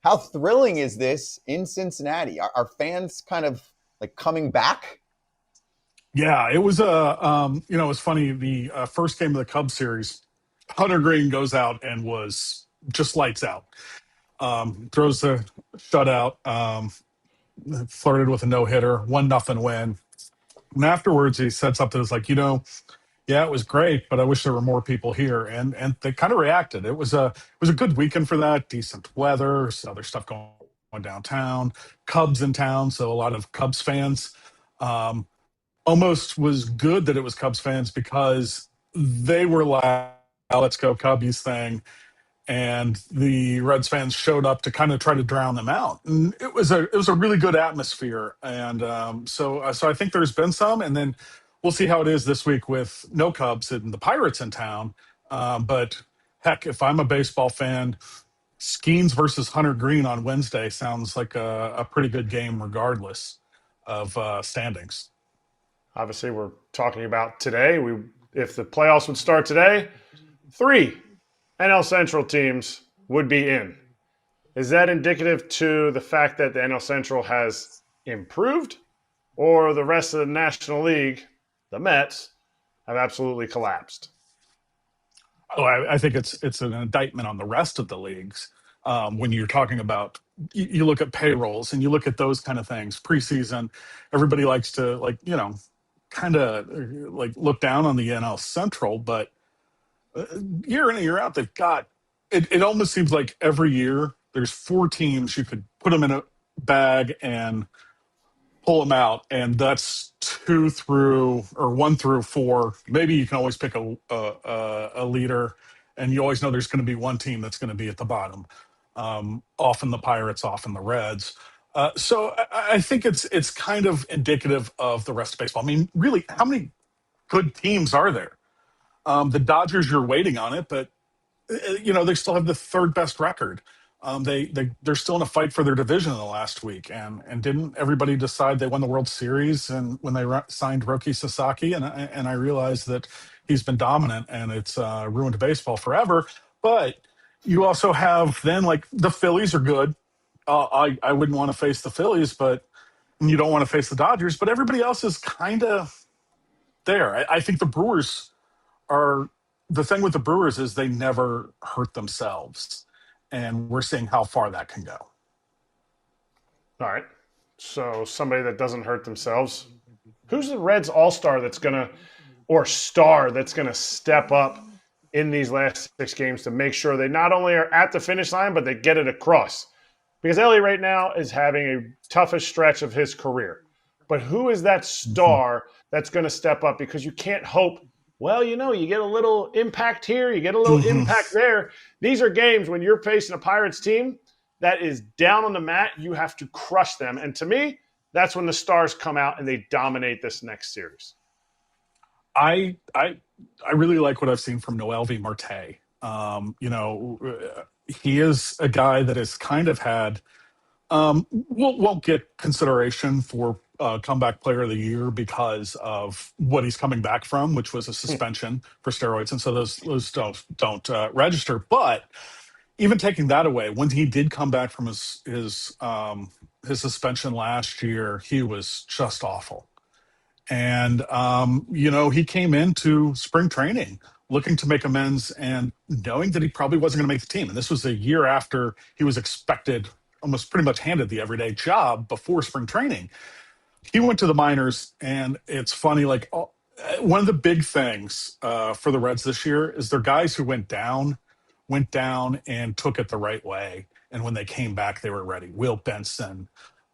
How thrilling is this in Cincinnati? Are fans kind of like coming back? Yeah, it was it was funny. The first game of the Cubs series, Hunter Greene goes out and was just lights out. Throws the shutout, flirted with a no hitter, 1-0 win. And afterwards, he said something that's like, yeah, it was great, but I wish there were more people here. And they kind of reacted. It was a good weekend for that. Decent weather, some other stuff going on downtown. Cubs in town, so a lot of Cubs fans. Um, Almost was good that it was Cubs fans because they were like, "Let's go Cubbies" thing, and the Reds fans showed up to kind of try to drown them out. And it was a really good atmosphere, and so I think there's been some, and then we'll see how it is this week with no Cubs and the Pirates in town. But heck, if I'm a baseball fan, Skeens versus Hunter Greene on Wednesday sounds like a pretty good game, regardless of standings. Obviously, we're talking about today. If the playoffs would start today, three NL Central teams would be in. Is that indicative to the fact that the NL Central has improved, or the rest of the National League, the Mets, have absolutely collapsed? Oh, I think it's an indictment on the rest of the leagues. When you're talking about, you look at payrolls and you look at those kind of things. Preseason, everybody likes to kind of like look down on the NL Central, but year in and year out, they've got it. It almost seems like every year there's four teams you could put them in a bag and pull them out, and that's two through or one through four. Maybe you can always pick a leader, and you always know there's going to be one team that's going to be at the bottom. Often the Pirates, often the Reds. So I think it's kind of indicative of the rest of baseball. I mean, really, how many good teams are there? The Dodgers, you're waiting on it, but they still have the third best record. They're still in a fight for their division in the last week, and didn't everybody decide they won the World Series and when they signed Roki Sasaki? And I realized that he's been dominant, and it's ruined baseball forever. But you also have then like the Phillies are good. I wouldn't want to face the Phillies, but you don't want to face the Dodgers. But everybody else is kind of there. I think the Brewers are the thing with the Brewers is they never hurt themselves, and we're seeing how far that can go. All right. So somebody that doesn't hurt themselves. Who's the Reds all-star that's going to, or star that's going to step up in these last six games to make sure they not only are at the finish line, but they get it across? Because Elly right now is having a toughest stretch of his career. But who is that star that's going to step up? Because you can't hope, well, you get a little impact here, you get a little impact there. These are games when you're facing a Pirates team that is down on the mat, you have to crush them. And to me, that's when the stars come out and they dominate this next series. I really like what I've seen from Noelvi Marte. He is a guy that has kind of had won't get consideration for comeback player of the year because of what he's coming back from, which was a suspension for steroids, and so those don't register. But even taking that away, when he did come back from his suspension last year, he was just awful. And he came into spring training looking to make amends and knowing that he probably wasn't going to make the team. And this was a year after he was expected, almost pretty much handed the everyday job before spring training. He went to the minors, and it's funny, like one of the big things for the Reds this year is they're guys who went down and took it the right way. And when they came back, they were ready. Will Benson,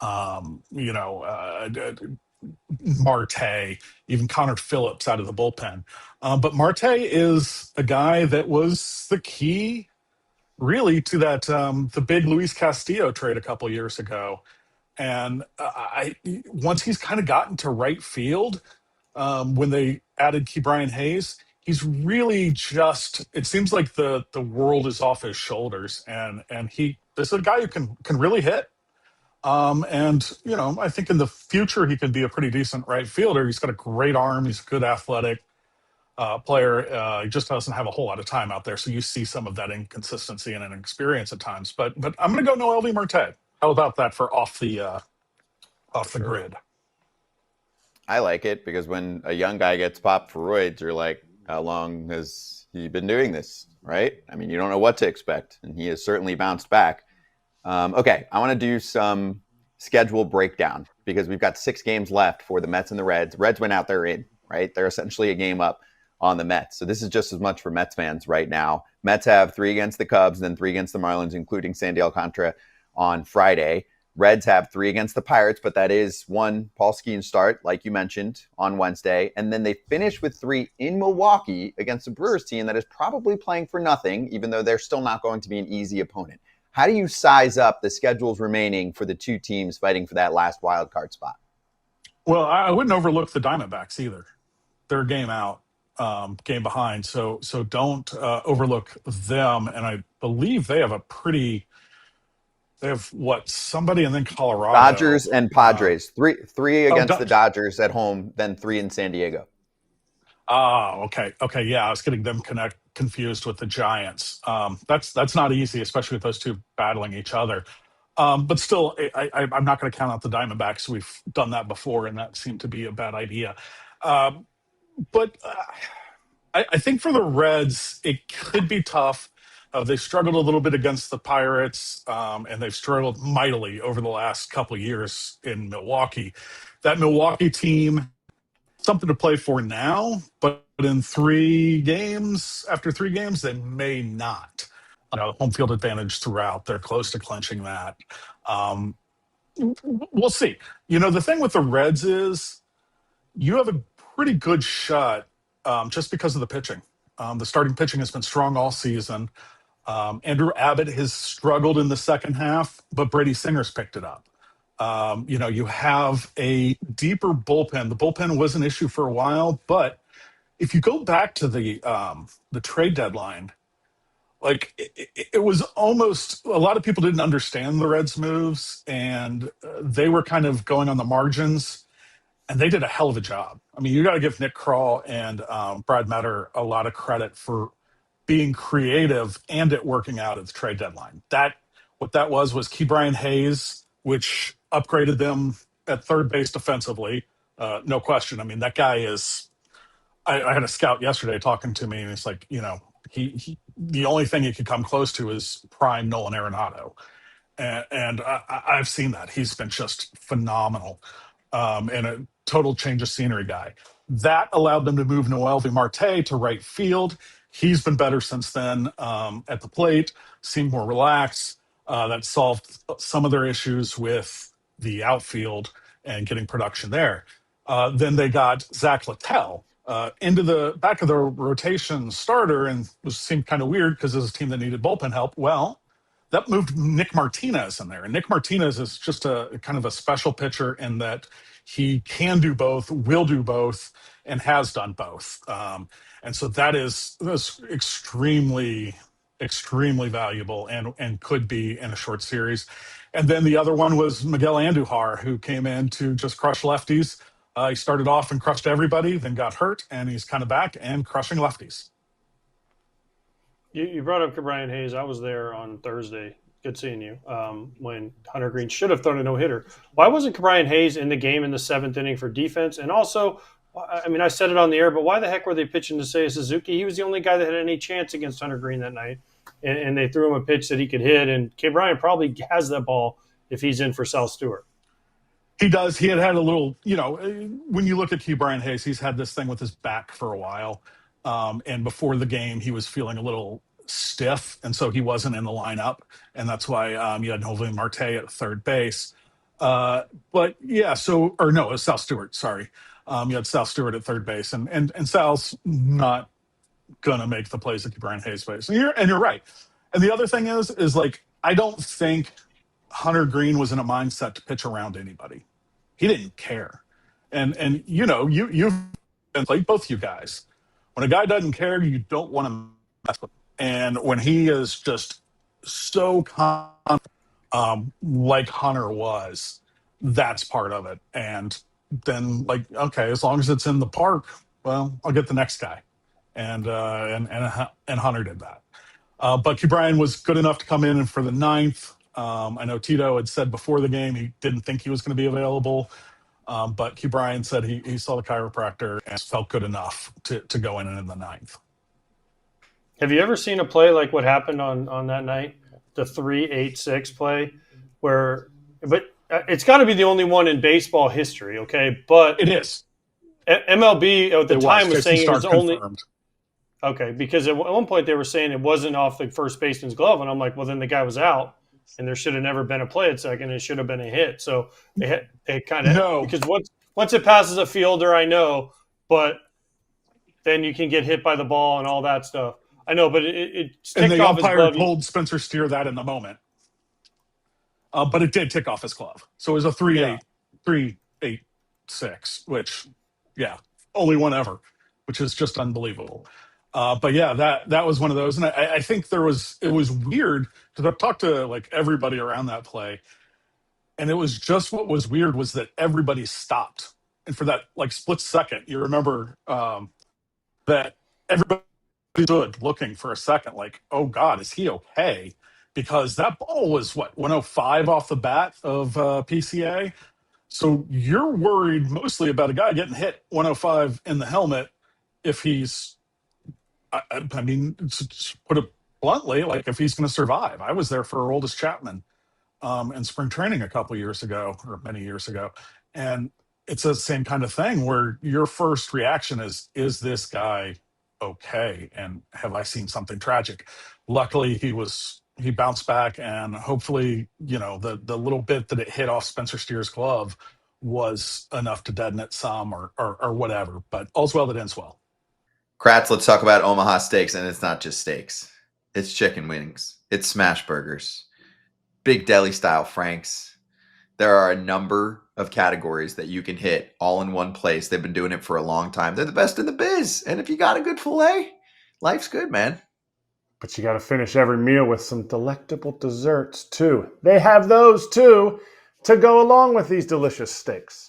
um, you know, uh, Marte, even Connor Phillips out of the bullpen. But Marte is a guy that was the key, really, to that the big Luis Castillo trade a couple years ago. And I once he's kind of gotten to right field, when they added Key Brian Hayes, he's really just. It seems like the world is off his shoulders, and he this is a guy who can really hit. And I think in the future he could be a pretty decent right fielder. He's got a great arm. He's good athletic. player. He just doesn't have a whole lot of time out there, so you see some of that inconsistency and inexperience at times. But I'm going to go Noelvi Marte. How about that for off the Sure. grid? I like it because when a young guy gets popped for roids, you're like, how long has he been doing this? Right? I mean, you don't know what to expect, and he has certainly bounced back. Okay, I want to do some schedule breakdown because we've got 6 games left for the Mets and the Reds. Reds went out, they're in, right? They're essentially a game up on the Mets. So this is just as much for Mets fans right now. Mets have 3 against the Cubs, then 3 against the Marlins, including Sandy Alcantara on Friday. Reds have 3 against the Pirates, but that is one Paul Skeens start, like you mentioned, on Wednesday. And then they finish with 3 in Milwaukee against a Brewers team that is probably playing for nothing, even though they're still not going to be an easy opponent. How do you size up the schedules remaining for the 2 teams fighting for that last wild card spot? Well, I wouldn't overlook the Diamondbacks either. They're a game out, game behind. So don't overlook them. And I believe they have somebody and then Colorado. Dodgers and Padres. Three Oh, against the Dodgers at home, then 3 in San Diego. Okay. Yeah, I was getting them confused with the Giants. That's not easy, especially with those two battling each other. But still, I'm not going to count out the Diamondbacks. We've done that before, and that seemed to be a bad idea. But I think for the Reds, it could be tough. They struggled a little bit against the Pirates, and they've struggled mightily over the last couple of years in Milwaukee. That Milwaukee team, something to play for now, but in 3 games, after 3 games, they may not. Home field advantage throughout. They're close to clinching that. Um, we'll see. The thing with the Reds is you have a pretty good shot just because of the pitching. The starting pitching has been strong all season. Andrew Abbott has struggled in the second half, but Brady Singer's picked it up. You have a deeper bullpen. The bullpen was an issue for a while, but if you go back to the trade deadline, like it was almost a lot of people didn't understand the Reds' moves, and they were kind of going on the margins, and they did a hell of a job. I mean, you got to give Nick Krall and Brad Metter a lot of credit for being creative and it working out at the trade deadline. What that was Key Brian Hayes, which upgraded them at third base defensively, no question. I mean, that guy is. I had a scout yesterday talking to me, and it's like, he the only thing he could come close to is prime Nolan Arenado, and I've seen that. He's been just phenomenal, and a total change of scenery guy. That allowed them to move Noelvi Marte to right field. He's been better since then at the plate, seemed more relaxed. That solved some of their issues with the outfield and getting production there. Then they got Zach Littell into the back of the rotation starter, and seemed kind of weird because it was a team that needed bullpen help. Well, that moved Nick Martinez in there. And Nick Martinez is just a kind of a special pitcher in that he can do both, will do both, and has done both. And so that's extremely, extremely valuable and could be in a short series. And then the other one was Miguel Andujar, who came in to just crush lefties. He started off and crushed everybody, then got hurt, and he's kind of back and crushing lefties. You brought up Brian Hayes. I was there on Thursday. Good seeing you. When Hunter Greene should have thrown a no-hitter. Why wasn't Brian Hayes in the game in the 7th inning for defense? And also, I mean, I said it on the air, but why the heck were they pitching to Seiya Suzuki? He was the only guy that had any chance against Hunter Greene that night. And they threw him a pitch that he could hit. And K. Bryant probably has that ball if he's in for Sal Stewart. He does. He had a little, when you look at Key Brian Hayes, he's had this thing with his back for a while. And before the game, he was feeling a little stiff, and so he wasn't in the lineup. And that's why you had Noelvi Marte at third base. But yeah, it was Sal Stewart. Sorry. You had Sal Stewart at third base, and Sal's not going to make the plays at Key Brian Hayes' base. And you're right. And the other thing is like, I don't think Hunter Greene was in a mindset to pitch around anybody. He didn't care. And you've played both you guys. When a guy doesn't care, you don't want to mess with him. And when he is just so confident, like Hunter was, that's part of it. And then, like, okay, as long as it's in the park, well, I'll get the next guy. and Hunter did that. But Q Bryan was good enough to come in and for the ninth. I know Tito had said before the game he didn't think he was going to be available, but Q Bryan said he saw the chiropractor and felt good enough to go in the ninth. Have you ever seen a play like what happened on that night, the 3-8-6 play, where? But it's got to be the only one in baseball history, okay? But It is. MLB at the time was saying it was only confirmed. okay because at one point they were saying it wasn't off the first baseman's glove, and I'm like, well, then the guy was out, and there should have never been a play at second. It should have been a hit. So they kind of because once it passes a fielder, I know, but then you can get hit by the ball and all that stuff. I know, but it's ticked off his glove. And the umpire told Spencer Steer that in the moment. But it did tick off his glove. So it was a 3-8-6, which, only one ever, which is just unbelievable. But yeah, that was one of those. And I think it was weird because I've talked to like everybody around that play. And it was just what was weird was that everybody stopped. And for that like split second, you remember that everybody stood looking for a second, like, oh God, is he okay? Because that ball was 105 off the bat of PCA. So you're worried mostly about a guy getting hit 105 in the helmet if he's, I mean, to put it bluntly, like if he's going to survive. I was there for Aroldis Chapman in spring training a couple years ago, or many years ago. And it's the same kind of thing where your first reaction is this guy okay? And have I seen something tragic? Luckily, he bounced back, and hopefully, the little bit that it hit off Spencer Steer's glove was enough to deaden it some or whatever. But all's well that ends well. Kratz, let's talk about Omaha Steaks, and it's not just steaks. It's chicken wings. It's smash burgers. Big deli style franks. There are a number of categories that you can hit all in one place. They've been doing it for a long time. They're the best in the biz. And if you got a good filet, life's good, man. But you got to finish every meal with some delectable desserts, too. They have those, too, to go along with these delicious steaks.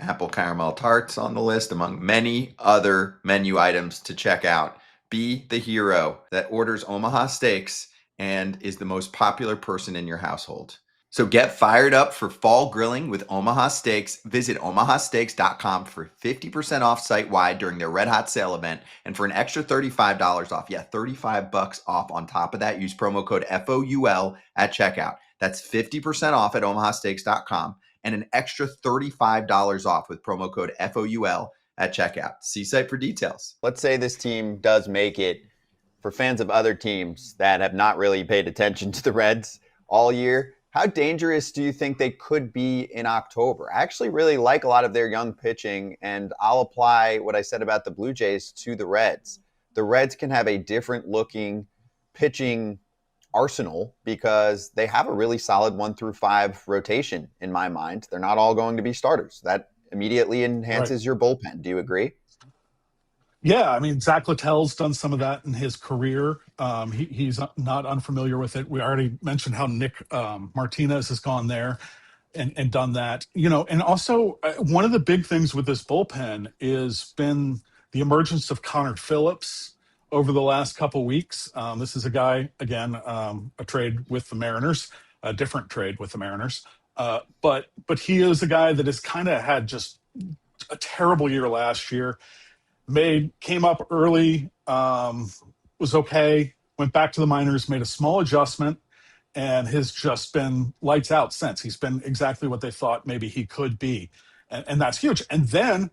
Apple caramel tarts on the list, among many other menu items to check out. Be the hero that orders Omaha Steaks and is the most popular person in your household. So get fired up for fall grilling with Omaha Steaks. Visit omahasteaks.com for 50% off site-wide during their Red Hot Sale event. And for an extra $35 off, $35 off on top of that, use promo code FOUL at checkout. That's 50% off at omahasteaks.com and an extra $35 off with promo code FOUL at checkout. See site for details. Let's say this team does make it. For fans of other teams that have not really paid attention to the Reds all year, how dangerous do you think they could be in October? I actually really like a lot of their young pitching, and I'll apply what I said about the Blue Jays to the Reds. The Reds can have a different looking pitching arsenal because they have a really solid 1 through 5 rotation in my mind. They're not all going to be starters. That immediately enhances your bullpen. Do you agree? Yeah, I mean, Zach Littell's done some of that in his career. He's not unfamiliar with it. We already mentioned how Nick Martinez has gone there and done that. And also one of the big things with this bullpen is been the emergence of Connor Phillips over the last couple weeks. This is a guy, again, a trade with the Mariners, a different trade with the Mariners. But he is a guy that has kind of had just a terrible year last year. Came up early, was okay, went back to the minors, made a small adjustment, and has just been lights out since. He's been exactly what they thought maybe he could be, and that's huge. And then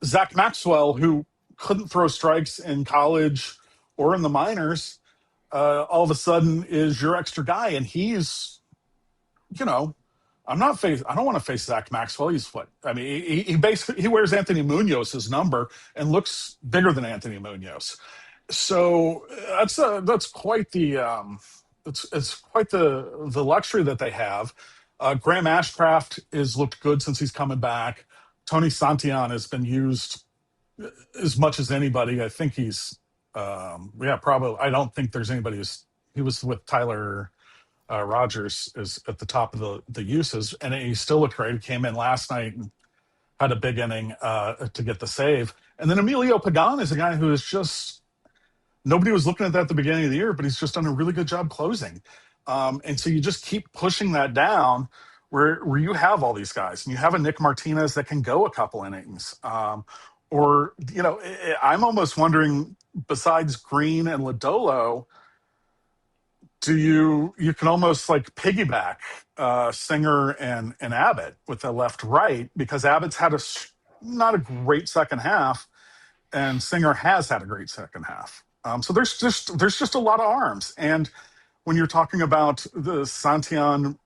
Zach Maxwell, who couldn't throw strikes in college or in the minors, all of a sudden is your extra guy, and he's, I don't want to face Zach Maxwell. He's what? I mean, he basically wears Anthony Munoz's number and looks bigger than Anthony Munoz. So that's quite the it's quite the luxury that they have. Graham Ashcraft has looked good since he's coming back. Tony Santillan has been used as much as anybody. I think he's probably. I don't think there's anybody he was with Tyler Rogers is at the top of the uses, and he still looked great. He came in last night and had a big inning to get the save. And then Emilio Pagan is a guy who is just nobody was looking at that at the beginning of the year, but he's just done a really good job closing. And so you just keep pushing that down where you have all these guys and you have a Nick Martinez that can go a couple innings. Or, I'm almost wondering, besides Green and Lodolo, you can almost like piggyback Singer and Abbott with the left right, because Abbott's had not a great second half and Singer has had a great second half. So there's just a lot of arms. And when you're talking about the Santillan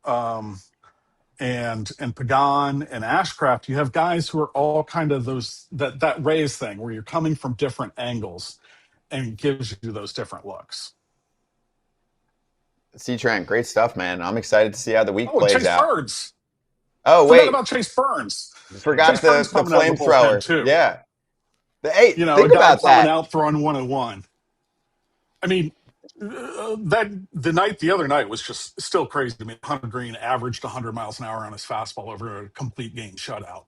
and Pagan and Ashcraft, you have guys who are all kind of that Rays thing where you're coming from different angles and gives you those different looks. See, Trent, great stuff, man. I'm excited to see how the week plays Chase out. Burns. Oh, Forgot wait. about Chase Burns. Forgot Chase the Burns coming out of the bullpen, flamethrower. too. Yeah. A Think guy about coming that. out throwing 101. I mean, the other night was just still crazy to me. Hunter Greene averaged 100 miles an hour on his fastball over a complete game shutout.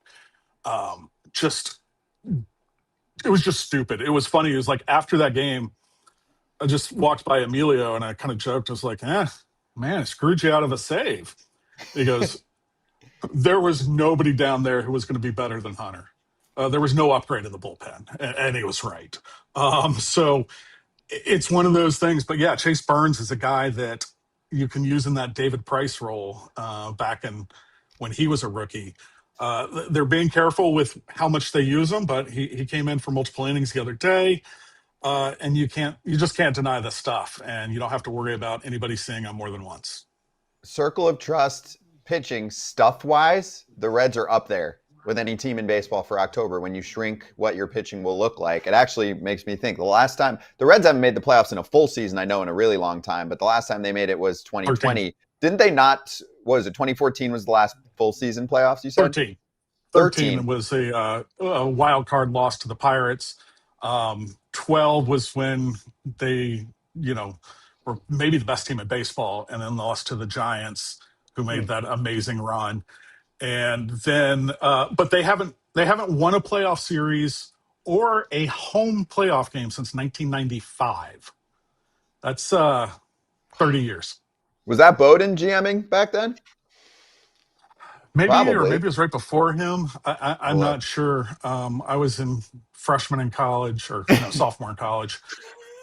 It was just stupid. It was funny. It was like after that game, I just walked by Emilio and I kind of joked. I was like, man, I screwed you out of a save. He goes, there was nobody down there who was going to be better than Hunter. There was no upgrade in the bullpen. And he was right. So it's one of those things. But yeah, Chase Burns is a guy that you can use in that David Price role back in when he was a rookie. They're being careful with how much they use him, but he came in for multiple innings the other day. And you just can't deny the stuff, and you don't have to worry about anybody seeing him more than once. Circle of trust pitching stuff-wise, the Reds are up there with any team in baseball for October. When you shrink what your pitching will look like, it actually makes me think the last time the Reds haven't made the playoffs in a full season, I know, in a really long time, but the last time they made it was 2020. 13. Didn't they not? What was it? 2014 was the last full season playoffs, you said? 13 was a wild card loss to the Pirates. 12 was when they, were maybe the best team in baseball, and then lost to the Giants, who made that amazing run. And then, but they haven't won a playoff series or a home playoff game since 1995. That's 30 years. Was that Bowden GMing back then? Maybe, Probably. or maybe it was right before him. I'm not sure. I was in freshman in college, or sophomore in college.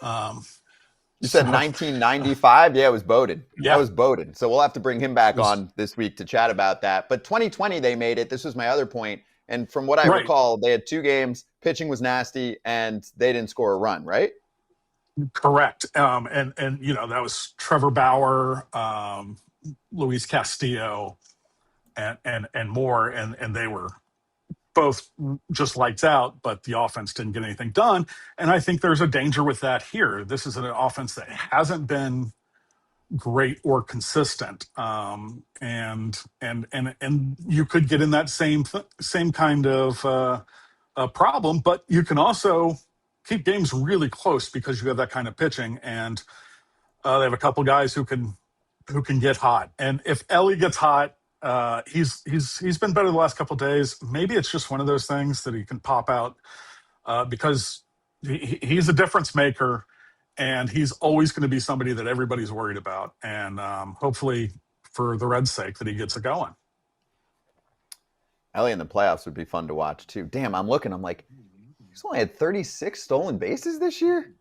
You said 1995? Yeah, it was Bowden. Yeah. That was Bowden. So we'll have to bring him back on this week to chat about that. But 2020, they made it. This was my other point. And from what I recall, they had 2 games. Pitching was nasty, and they didn't score a run, right? Correct. And that was Trevor Bauer, Luis Castillo, and more. And they were both just lights out, but the offense didn't get anything done. And I think there's a danger with that here. This is an offense that hasn't been great or consistent. And you could get in that same kind of problem, but you can also keep games really close because you have that kind of pitching, and they have a couple guys who can get hot. And if Elly gets hot, he's been better the last couple of days. Maybe it's just one of those things that he can pop out because he's a difference maker, and he's always going to be somebody that everybody's worried about. And hopefully, for the Reds' sake, that he gets it going. Elly in the playoffs would be fun to watch too. Damn, I'm looking. I'm like, he's only had 36 stolen bases this year.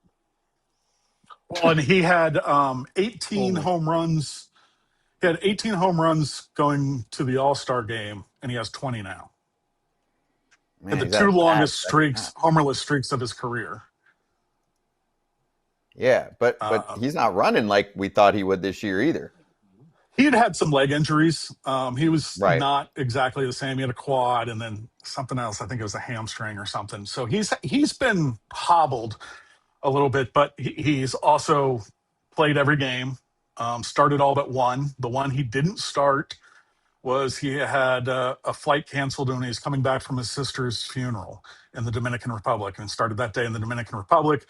Well, and he had 18 home runs. He had 18 home runs going to the All-Star game, and he has 20 now. Man, and the 2 longest homerless streaks of his career. Yeah, but he's not running like we thought he would this year either. He had some leg injuries. He was not exactly the same. He had a quad and then something else. I think it was a hamstring or something. So he's been hobbled a little bit, but he's also played every game. Started all but one. The one he didn't start was he had a flight canceled when he was coming back from his sister's funeral in the Dominican Republic, and started that day in the Dominican Republic.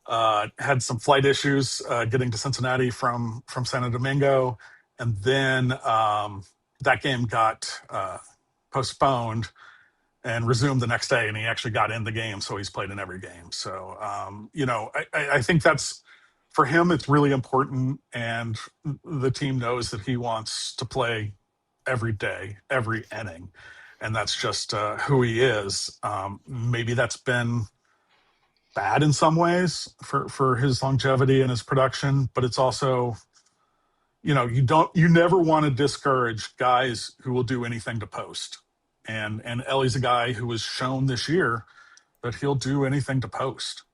Had some flight issues getting to Cincinnati from Santo Domingo. And then that game got postponed. and resumed the next day, and he actually got in the game, so he's played in every game. So I think that's, for him, it's really important, and the team knows that he wants to play every day, every inning, and that's just who he is. Maybe that's been bad in some ways for his longevity and his production, but it's also, you never want to discourage guys who will do anything to post. And Elly's a guy who has shown this year that he'll do anything to post.